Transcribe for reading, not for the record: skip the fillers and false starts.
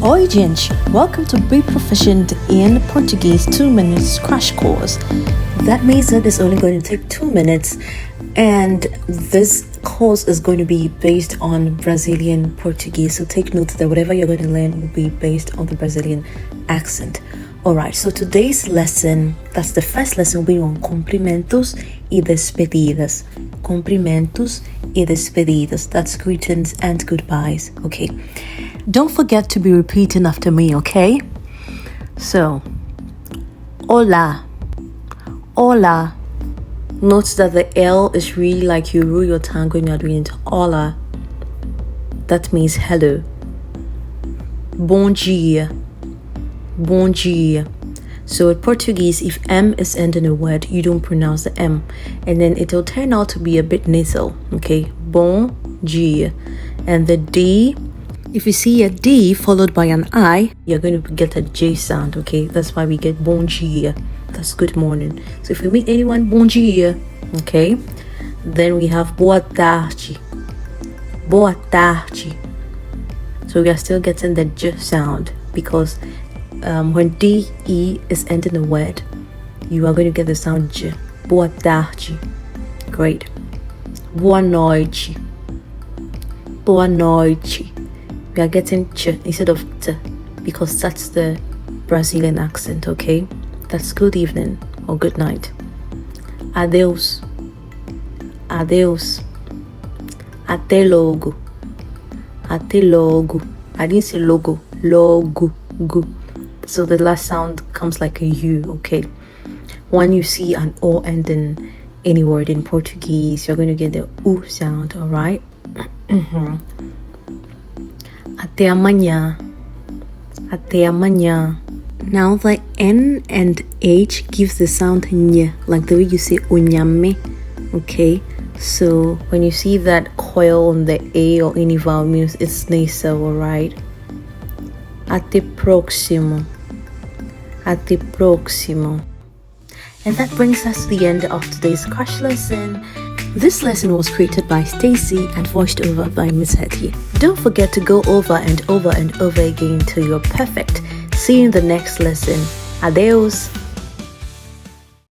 Oi, gente! Welcome to B-Proficient in Portuguese 2 minutes crash course. That means that it's only going to take 2 minutes, and this course is going to be based on Brazilian Portuguese. So take note that whatever you're going to learn will be based on the Brazilian accent. Alright, so today's lesson, that's the first lesson, will be on cumprimentos y despedidas. Cumprimentos y despedidas. That's greetings and goodbyes. Okay. Don't forget to be repeating after me, okay? So, hola. Hola. Note that the L is really like you rule your tongue when you're doing it. Hola. That means hello. Bom dia. Bom dia. So in Portuguese, if M is ending a word, you don't pronounce the M. And then it'll turn out to be a bit nasal, okay? Bom dia. And the D, if you see a D followed by an I, you're going to get a J sound, okay? That's why we get bom dia. That's good morning. So if you meet anyone, bom dia, okay? Then we have boa tarde. Boa tarde. So we are still getting the J sound because when D-E is ending a word, you are going to get the sound J. Boa tarde. Great. Boa noite. Boa noite. We are getting Ch instead of T because that's the Brazilian accent, okay? That's good evening or good night. Adeus. Adeus. Até logo. Até logo. I didn't say logo. Logo. Go. So the last sound comes like a U, okay? When you see an O ending any word in Portuguese, you're going to get the U sound, alright? Até amanhã. Até amanhã. Now the N and H gives the sound N, like the way you say onyame, okay? So when you see that coil on the A or any vowel means it's nasal, alright? Até próximo. Até próximo. And that brings us to the end of today's crash lesson. This lesson was created by Stacy and voiced over by Miss Hetty. Don't forget to go over and over and over again till you're perfect. See you in the next lesson. Adeus.